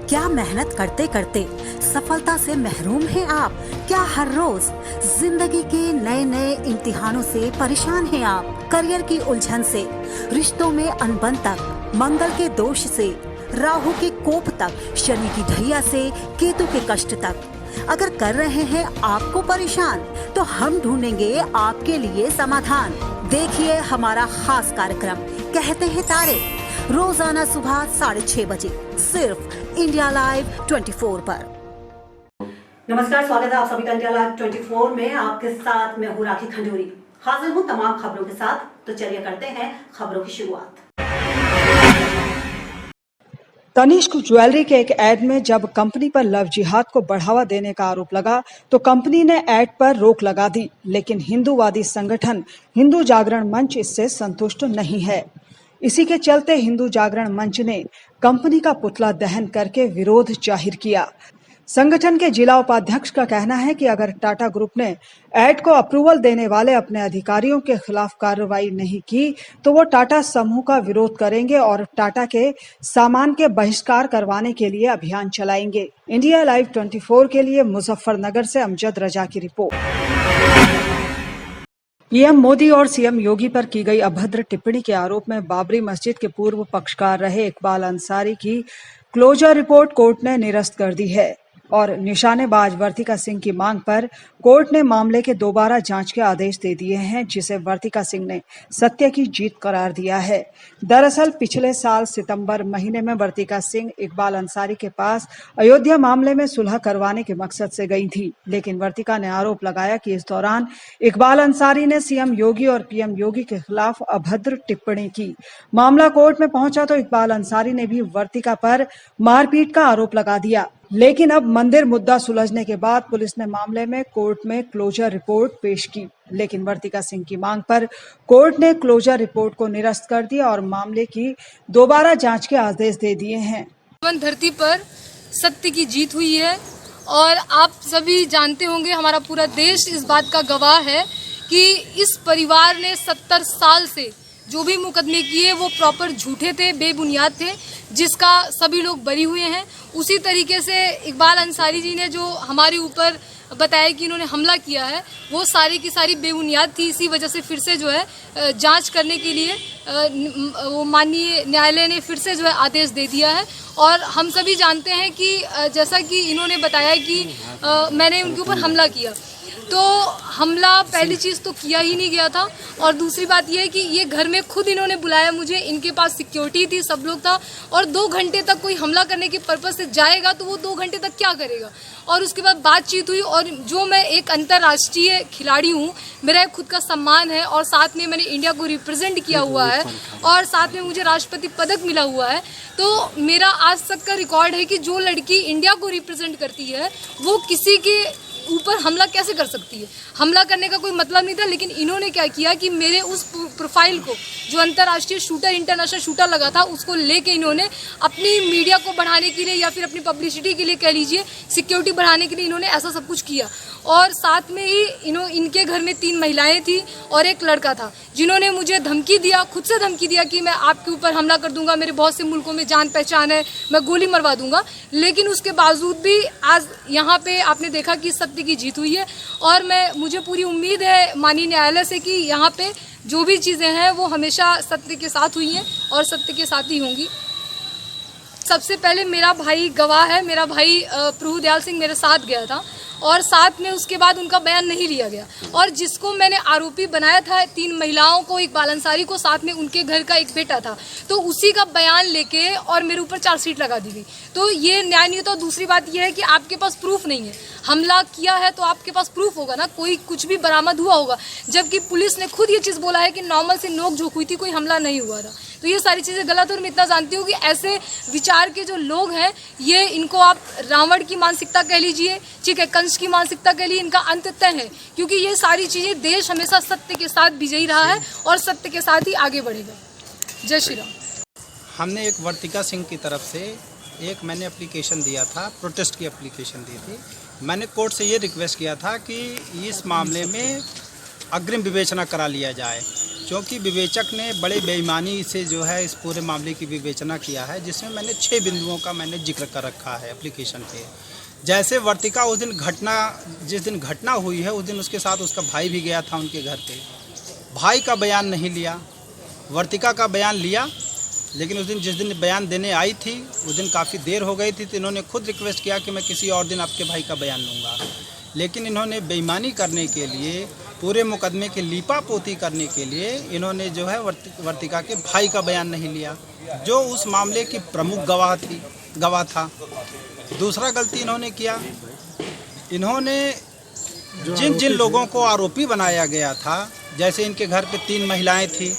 क्या मेहनत करते करते सफलता से महरूम हैं आप? क्या हर रोज जिंदगी के नए नए इम्तिहानों से परेशान हैं आप? करियर की उलझन से, रिश्तों में अनबन तक, मंगल के दोष से, राहु के कोप तक, शनि की ढैया से केतु के कष्ट तक अगर कर रहे हैं आपको परेशान, तो हम ढूंढेंगे आपके लिए समाधान। देखिए हमारा खास कार्यक्रम कहते हैं तारे, रोजाना सुबह 6:30 बजे सिर्फ इंडिया लाइव 24 पर। नमस्कार, स्वागत है आप सभी का इंडिया लाइव 24 में। आपके साथ मैं हूँ राखी खंडूरी, हाजिर हूँ तमाम खबरों के साथ। तो चलिए करते हैं खबरों की शुरुआत। तनिष्क ज्वेलरी के एक ऐड में जब कंपनी पर लव जिहाद को बढ़ावा देने का आरोप लगा तो कंपनी ने ऐड पर रोक लगा दी, लेकिन हिंदूवादी संगठन हिंदू जागरण मंच इससे संतुष्ट नहीं है। इसी के चलते हिंदू जागरण मंच ने कंपनी का पुतला दहन करके विरोध जाहिर किया। संगठन के जिला उपाध्यक्ष का कहना है कि अगर टाटा ग्रुप ने ऐड को अप्रूवल देने वाले अपने अधिकारियों के खिलाफ कार्रवाई नहीं की तो वो टाटा समूह का विरोध करेंगे और टाटा के सामान के बहिष्कार करवाने के लिए अभियान चलाएंगे। इंडिया लाइव 24 के लिए मुजफ्फरनगर से अमजद रजा की रिपोर्ट। पीएम मोदी और सीएम योगी पर की गई अभद्र टिप्पणी के आरोप में बाबरी मस्जिद के पूर्व पक्षकार रहे इकबाल अंसारी की क्लोजर रिपोर्ट कोर्ट ने निरस्त कर दी है और निशानेबाज वर्तिका सिंह की मांग पर कोर्ट ने मामले के दोबारा जांच के आदेश दे दिए हैं, जिसे वर्तिका सिंह ने सत्य की जीत करार दिया है। दरअसल पिछले साल सितंबर महीने में वर्तिका सिंह इकबाल अंसारी के पास अयोध्या मामले में सुलह करवाने के मकसद से गई थी, लेकिन वर्तिका ने आरोप लगाया कि इस दौरान इकबाल अंसारी ने सीएम योगी और पीएम योगी के खिलाफ अभद्र टिप्पणी की। मामला कोर्ट में पहुंचा तो इकबाल अंसारी ने भी वर्तिका पर मारपीट का आरोप लगा दिया, लेकिन अब मंदिर मुद्दा सुलझने के बाद पुलिस ने मामले में कोर्ट में क्लोजर रिपोर्ट पेश की, लेकिन वर्तिका सिंह की मांग पर कोर्ट ने क्लोजर रिपोर्ट को निरस्त कर दिया और मामले की दोबारा जांच के आदेश दे दिए हैं। धरती पर सत्य की जीत हुई है और आप सभी जानते होंगे, हमारा पूरा देश इस बात का गवाह है कि इस परिवार ने 70 साल से जो भी मुकदमे किए वो प्रॉपर झूठे थे, बेबुनियाद थे, जिसका सभी लोग बरी हुए हैं। उसी तरीके से इकबाल अंसारी जी ने जो हमारे ऊपर बताया कि इन्होंने हमला किया है, वो सारी की सारी बेबुनियाद थी। इसी वजह से फिर से जो है जांच करने के लिए वो माननीय न्यायालय ने फिर से जो है आदेश दे दिया है। और हम सभी जानते हैं कि जैसा कि इन्होंने बताया कि मैंने उनके ऊपर हमला किया, तो हमला पहली चीज़ तो किया ही नहीं गया था, और दूसरी बात यह है कि ये घर में खुद इन्होंने बुलाया मुझे, इनके पास सिक्योरिटी थी, सब लोग था, और 2 घंटे तक कोई हमला करने के पर्पज से जाएगा तो वो 2 घंटे तक क्या करेगा। और उसके बाद बातचीत हुई, और जो मैं एक अंतर्राष्ट्रीय खिलाड़ी हूँ, मेरा एक खुद का सम्मान है, और साथ में मैंने इंडिया को रिप्रेजेंट किया हुआ है, और साथ में मुझे राष्ट्रपति पदक मिला हुआ है। तो मेरा आज तक का रिकॉर्ड है कि जो लड़की इंडिया को रिप्रेजेंट करती है वो किसी के ऊपर हमला कैसे कर सकती है। हमला करने का कोई मतलब नहीं था, लेकिन इन्होंने क्या किया कि मेरे उस प्रोफाइल को, जो अंतर्राष्ट्रीय शूटर, इंटरनेशनल शूटर लगा था, उसको लेके इन्होंने अपनी मीडिया को बढ़ाने के लिए या फिर अपनी पब्लिसिटी के लिए कह लीजिए, सिक्योरिटी बढ़ाने के लिए इन्होंने ऐसा सब कुछ किया। और साथ में ही इनके घर में 3 महिलाएं थी और एक लड़का था, जिन्होंने मुझे धमकी दिया, खुद से धमकी दिया कि मैं आपके ऊपर हमला कर दूंगा, मेरे बहुत से मुल्कों में जान पहचान है, मैं गोली मरवा दूंगा। लेकिन उसके बावजूद भी आज यहाँ पे आपने देखा कि सत्य की जीत हुई है, और मुझे पूरी उम्मीद है माननीय न्यायालय से कि यहाँ पे जो भी चीज़ें हैं वो हमेशा सत्य के साथ हुई हैं और सत्य के साथ ही होंगी। सबसे पहले मेरा भाई गवाह है, मेरा भाई प्रभु दयाल सिंह मेरे साथ गया था, और साथ में उसके बाद उनका बयान नहीं लिया गया, और जिसको मैंने आरोपी बनाया था 3 महिलाओं को, इकबाल अंसारी को, साथ में उनके घर का एक बेटा था, तो उसी का बयान लेके और मेरे ऊपर चार्जशीट लगा दी गई। तो ये न्याय नहीं होता। दूसरी बात यह है कि आपके पास प्रूफ नहीं है, हमला किया है तो आपके पास प्रूफ होगा ना, कोई कुछ भी बरामद हुआ होगा, जबकि पुलिस ने खुद ये चीज़ बोला है कि नॉर्मल से नोक झोंक हुई थी, कोई हमला नहीं हुआ था। तो ये सारी चीज़ें गलत। और मैं इतना जानती हूँ कि ऐसे विचार के जो लोग हैं, ये इनको आप रावण की मानसिकता कह लीजिए, ठीक है, कंस की मानसिकता कह लीजिए, इनका अंत तय है। क्योंकि ये सारी चीज़ें, देश हमेशा सत्य के साथ विजयी रहा है और सत्य के साथ ही आगे बढ़ेगा। जय श्री राम। हमने एक वर्तिका सिंह की तरफ से एक मैंने एप्लीकेशन दिया था, प्रोटेस्ट की एप्लीकेशन दी थी। मैंने कोर्ट से ये रिक्वेस्ट किया था कि इस मामले में अग्रिम विवेचना करा लिया जाए, क्योंकि विवेचक ने बड़े बेईमानी से जो है इस पूरे मामले की विवेचना किया है, जिसमें मैंने 6 बिंदुओं का मैंने जिक्र कर रखा है एप्लीकेशन पे। जैसे वर्तिका उस दिन जिस दिन घटना हुई है, उस दिन उसके साथ उसका भाई भी गया था उनके घर पे। भाई का बयान नहीं लिया, वर्तिका का बयान लिया, लेकिन उस दिन जिस दिन बयान देने आई थी उस दिन काफ़ी देर हो गई थी, तो इन्होंने खुद रिक्वेस्ट किया कि मैं किसी और दिन आपके भाई का बयान लूँगा। लेकिन इन्होंने बेईमानी करने के लिए, पूरे मुकदमे की लीपापोती करने के लिए इन्होंने जो है वर्तिका के भाई का बयान नहीं लिया, जो उस मामले की प्रमुख गवाह था। दूसरा गलती इन्होंने किया, इन्होंने जिन लोगों को आरोपी बनाया गया था, जैसे इनके घर पे 3 महिलाएं थी,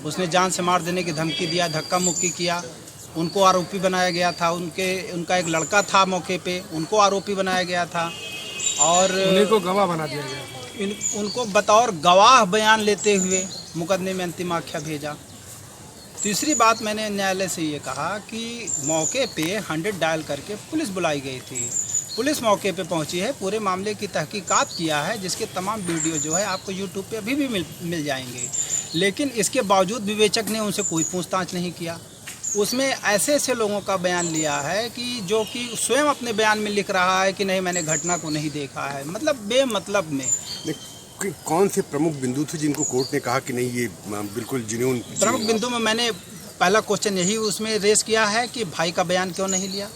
उसने जान से मार देने की धमकी दिया, धक्का मुक्की किया, उनको आरोपी बनाया गया था। उनका एक लड़का था मौके पे, उनको आरोपी बनाया गया था और उन्हीं को गवाह बना दिया गया। उनको बतौर गवाह बयान लेते हुए मुकदमे में अंतिम आख्या भेजा। तीसरी बात मैंने न्यायालय से ये कहा कि मौके पे 100 डायल करके पुलिस बुलाई गई थी। पुलिस मौके पे पहुंची है, पूरे मामले की तहकीकात किया है, जिसके तमाम वीडियो जो है आपको यूट्यूब पे अभी भी मिल जाएंगे। लेकिन इसके बावजूद विवेचक ने उनसे कोई पूछताछ नहीं किया। उसमें ऐसे लोगों का बयान लिया है कि जो कि स्वयं अपने बयान में लिख रहा है कि नहीं मैंने घटना को नहीं देखा है, मतलब बेमतलब में। कौन से प्रमुख बिंदु थे जिनको कोर्ट ने कहा कि नहीं ये बिल्कुल जिन्होंने प्रमुख बिंदु में मैंने पहला क्वेश्चन यही उसमें रेस किया है कि भाई का बयान क्यों नहीं लिया।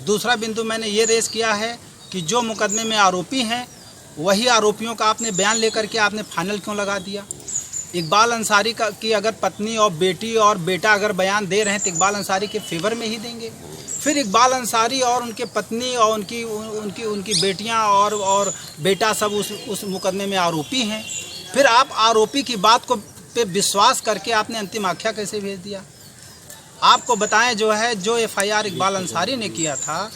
दूसरा बिंदु मैंने ये रेस किया है कि जो मुकदमे में आरोपी हैं वही आरोपियों का आपने बयान लेकर के आपने फाइनल क्यों लगा दिया। इकबाल अंसारी की अगर पत्नी और बेटी और बेटा अगर बयान दे रहे हैं तो इकबाल अंसारी के फेवर में ही देंगे। फिर इकबाल अंसारी और उनके पत्नी और उनकी बेटियां और बेटा सब उस मुकदमे में आरोपी हैं। फिर आप आरोपी की बात को पे विश्वास करके आपने अंतिम आख्या कैसे भेज दिया। आपको बताएं जो एफआईआर इकबाल अंसारी ने किया था,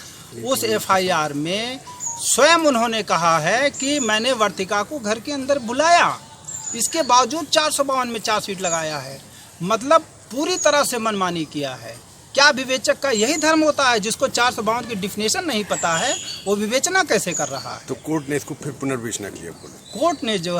उस एफआईआर में स्वयं उन्होंने कहा है कि मैंने वर्तिका को घर के अंदर बुलाया, इसके बावजूद 452 में चार्जशीट लगाया है। मतलब पूरी तरह से मनमानी किया है। क्या विवेचक का यही धर्म होता है? जिसको 452 की डिफिनेशन नहीं पता है वो विवेचना कैसे कर रहा है? तो कोर्ट ने इसको फिर पुनर्विवेचना किया। कोर्ट ने जो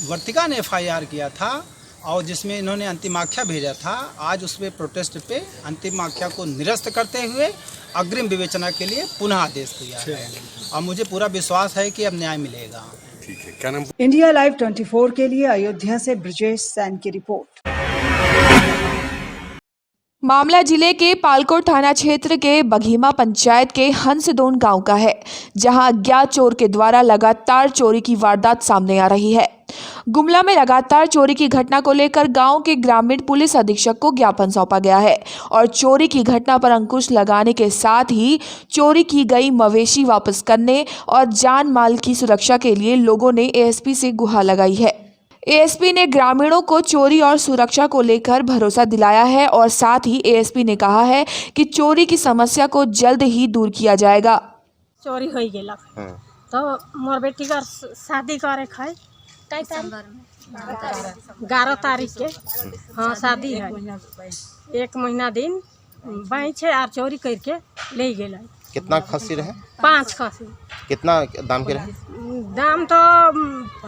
वर्तिका ने एफआईआर किया था और जिसमें इन्होंने अंतिम आख्या भेजा था, आज उसमें प्रोटेस्ट पे अंतिम आख्या को निरस्त करते हुए अग्रिम विवेचना के लिए पुनः आदेश दिया है और मुझे पूरा विश्वास है कि अब न्याय मिलेगा। ठीक है, क्या नाम? इंडिया लाइव 24 के लिए अयोध्या से ब्रजेश सैन की रिपोर्ट। मामला जिले के पालकोट थाना क्षेत्र के बघीमा पंचायत के हंसदोन गांव का है, जहां अज्ञात चोर के द्वारा लगातार चोरी की वारदात सामने आ रही है। गुमला में लगातार चोरी की घटना को लेकर गांव के ग्रामीण पुलिस अधीक्षक को ज्ञापन सौंपा गया है और चोरी की घटना पर अंकुश लगाने के साथ ही चोरी की गई मवेशी वापस करने और जान माल की सुरक्षा के लिए लोगों ने एएसपी से गुहार लगाई है। एएसपी ने ग्रामीणों को चोरी और सुरक्षा को लेकर भरोसा दिलाया है और साथ ही एएसपी ने कहा है कि चोरी की समस्या को जल्द ही दूर किया जाएगा। चोरी हो गेलक तो मोर बेटी का शादी करे है 11 तारीख के। हाँ शादी है, 1 महीना दिन बाई छे और चोरी करके ले गेल। कितना खस्सी रहे? 5 खस्सी। कितना दाम के रहे? दाम तो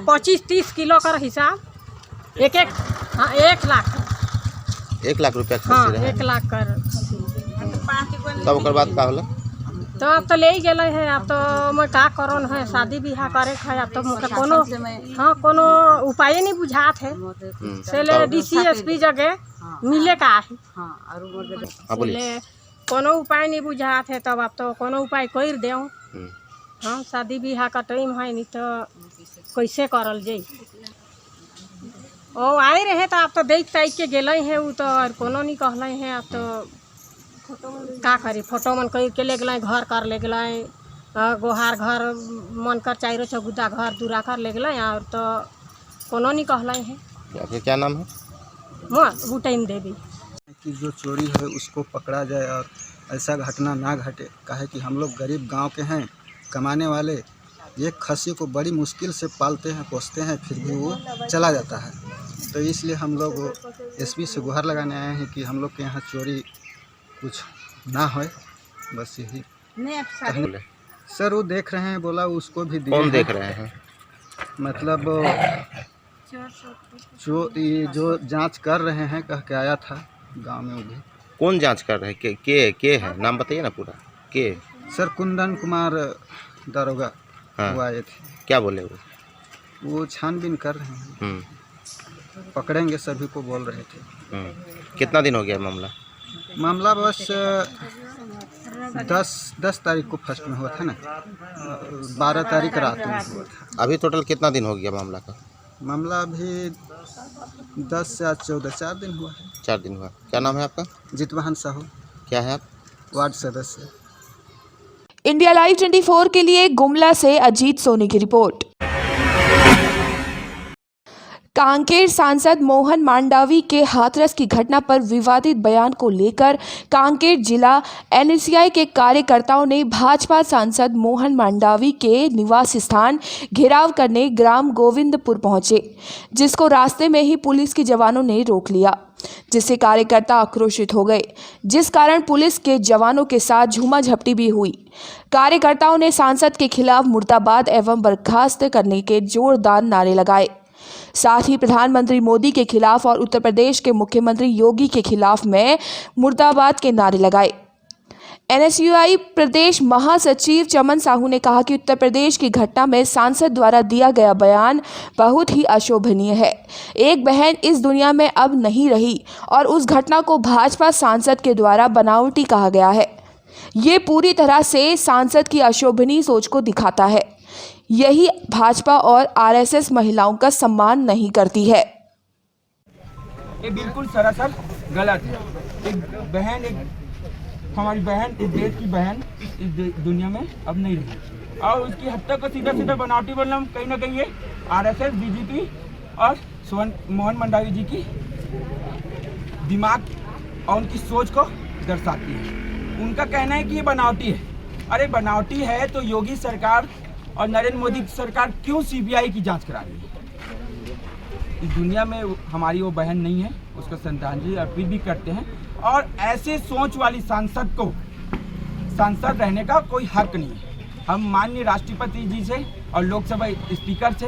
25-30 किलो का हिसाब, एक हाँ 1 लाख। 1 लाख रुपया खस्सी हाँ रहे? 1 लाख कर। तब ओकर बाद का होला? तो अब तो ले ही गेल है। अब तो मैं का करन है, शादी ब्याह करे है। अब तो मुझे कोनो उपाय नहीं बुझात है। से ले डीसीएसपी जगह मिले का है, कोनो उपाय नहीं बुझात है। तब अब तो कोनो उपाय कर दे। हाँ शादी ब्याह का टाइम है, नहीं तो कैसे करल जाए। ओ आए रहे तो आप तो देख ताक के गेल है, वो तो कोनो नहीं कहल है। अब तो का करी, फोटो मन कर ले गए, घर कर ले गए, गोहार घर मन कर 4 चौगुदा घर दूरा कर ले गए और तो कोनो नहीं कहल है। आपका क्या नाम है? मोर बुटैन देवी। की जो चोरी है उसको पकड़ा जाए और ऐसा घटना ना घटे। काहे कि हम लोग गरीब गांव के हैं, कमाने वाले। एक खस्सी को बड़ी मुश्किल से पालते हैं, पोसते हैं, फिर भी वो चला जाता है। तो इसलिए हम लोग एसपी से गुहार लगाने आए हैं कि हम लोग के यहाँ चोरी कुछ ना होए, बस यही। सर वो देख रहे हैं, बोला उसको भी दिए। कौन देख रहे हैं? मतलब जो जांच कर रहे हैं कह के आया था गांव में। वो भी कौन जांच कर रहे हैं? के है? नाम बताइए ना पूरा। के? सर कुंदन कुमार दारोगा। हाँ। वो आए थे। क्या बोले वो छानबीन कर रहे हैं, पकड़ेंगे सभी को बोल रहे थे। कितना दिन हो गया मामला बस 10 तारीख को फर्स्ट में हुआ था ना, 12 तारीख रात में हुआ था। अभी टोटल कितना दिन हो गया मामला का? मामला अभी 10 से 14 4 दिन हुआ है। 4 दिन हुआ। क्या नाम है आपका? जितवाहन साहू। क्या है आप? वार्ड सदस्य। इंडिया लाइव 24 के लिए गुमला से अजीत सोनी की रिपोर्ट। कांकेर सांसद मोहन मांडावी के हाथरस की घटना पर विवादित बयान को लेकर कांकेर जिला एनएसयूआई के कार्यकर्ताओं ने भाजपा सांसद मोहन मांडावी के निवास स्थान घेराव करने ग्राम गोविंदपुर पहुंचे, जिसको रास्ते में ही पुलिस के जवानों ने रोक लिया, जिससे कार्यकर्ता आक्रोशित हो गए, जिस कारण पुलिस के जवानों के साथ झूमाझपटी भी हुई। कार्यकर्ताओं ने सांसद के खिलाफ मुर्दाबाद एवं बर्खास्त करने के जोरदार नारे लगाए। साथ ही प्रधानमंत्री मोदी के खिलाफ और उत्तर प्रदेश के मुख्यमंत्री योगी के खिलाफ में मुर्दाबाद के नारे लगाए। एनएसयूआई प्रदेश महासचिव चमन साहू ने कहा कि उत्तर प्रदेश की घटना में सांसद द्वारा दिया गया बयान बहुत ही अशोभनीय है। एक बहन इस दुनिया में अब नहीं रही और उस घटना को भाजपा सांसद के द्वारा बनावटी कहा गया है। ये पूरी तरह से सांसद की अशोभनीय सोच को दिखाता है। यही भाजपा और आरएसएस महिलाओं का सम्मान नहीं करती है। ये बिल्कुल सरासर गलत है। हमारी बहन, इस देश की बहन इस दुनिया में अब नहीं रही और उसकी हत्या को सीधा सीधा बनावटी बोलना कहीं ना कहीं ये आरएसएस, बीजेपी और मोहन मांडावी जी की दिमाग और उनकी सोच को दर्शाती है। उनका कहना है कि ये बनावटी है। अरे बनावटी है तो योगी सरकार और नरेंद्र मोदी की सरकार क्यों सीबीआई की जांच करा रही है? इस दुनिया में हमारी वो बहन नहीं है, उसको श्रद्धांजलि अर्पित भी करते हैं। और ऐसे सोच वाली सांसद को सांसद रहने का कोई हक नहीं है। हम माननीय राष्ट्रपति जी से और लोकसभा स्पीकर से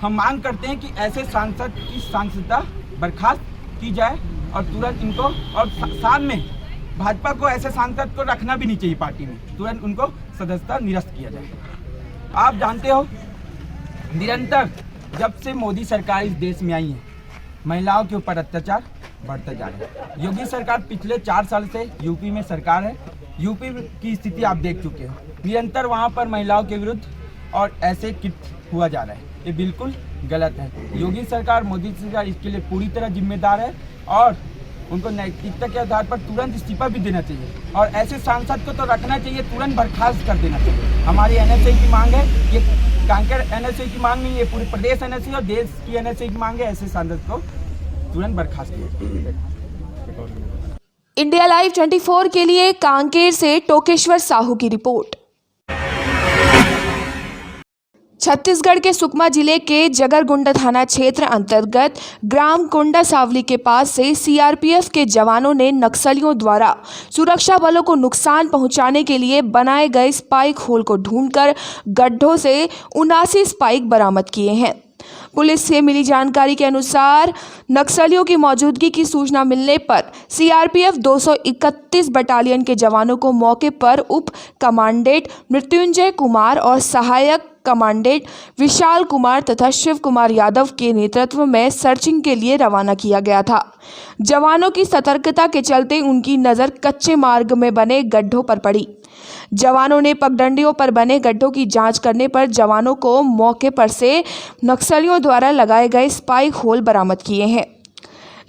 हम मांग करते हैं कि ऐसे सांसद की सांसदता बर्खास्त की जाए और तुरंत इनको, और साथ में भाजपा को ऐसे सांसद को रखना भी नहीं चाहिए पार्टी में, तुरंत उनको सदस्यता निरस्त किया जाए। आप जानते हो निरंतर जब से मोदी सरकार इस देश में आई है, महिलाओं के ऊपर अत्याचार बढ़ते जा रहे हैं। योगी सरकार पिछले 4 साल से यूपी में सरकार है। यूपी की स्थिति आप देख चुके हो, निरंतर वहां पर महिलाओं के विरुद्ध और ऐसे किट हुआ जा रहा है। ये बिल्कुल गलत है। योगी सरकार, मोदी सरकार इसके लिए पूरी तरह जिम्मेदार है और उनको नैतिकता के आधार पर तुरंत इस्तीफा भी देना चाहिए और ऐसे सांसद को तो रखना चाहिए, तुरंत बर्खास्त कर देना चाहिए। हमारी एनएसयूआई की मांग है, ये कांकेर एनएसयूआई की मांग नहीं है, पूरे प्रदेश एनएसयूआई और देश की एनएसयूआई की मांग है, ऐसे सांसद को तुरंत बर्खास्त किया। इंडिया लाइव 24 के लिए कांकेर से टोकेश्वर साहू की रिपोर्ट। छत्तीसगढ़ के सुकमा जिले के जगरगुंडा थाना क्षेत्र अंतर्गत ग्राम कोंडा सावली के पास से सीआरपीएफ के जवानों ने नक्सलियों द्वारा सुरक्षा बलों को नुकसान पहुंचाने के लिए बनाए गए स्पाइक होल को ढूंढकर गड्ढों से 79 स्पाइक बरामद किए हैं। पुलिस से मिली जानकारी के अनुसार नक्सलियों की मौजूदगी की सूचना मिलने पर सीआरपीएफ 231 बटालियन के जवानों को मौके पर उप कमांडेंट मृत्युंजय कुमार और सहायक कमांडेंट विशाल कुमार तथा शिव कुमार यादव के नेतृत्व में सर्चिंग के लिए रवाना किया गया था। जवानों की सतर्कता के चलते उनकी नज़र कच्चे मार्ग में बने गड्ढों पर पड़ी। जवानों ने पगडंडियों पर बने गड्ढों की जांच करने पर जवानों को मौके पर से नक्सलियों द्वारा लगाए गए स्पाइक होल बरामद किए हैं।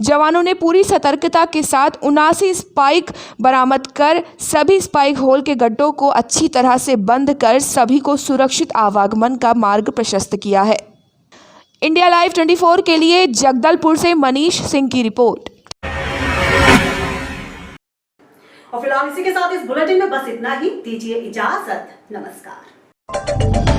जवानों ने पूरी सतर्कता के साथ 79 स्पाइक बरामद कर सभी स्पाइक होल के गड्ढों को अच्छी तरह से बंद कर सभी को सुरक्षित आवागमन का मार्ग प्रशस्त किया है। इंडिया लाइव 24 के लिए जगदलपुर से मनीष सिंह की रिपोर्ट। और फिलहाल इसी के साथ इस बुलेटिन में बस इतना ही। दीजिए इजाजत, नमस्कार।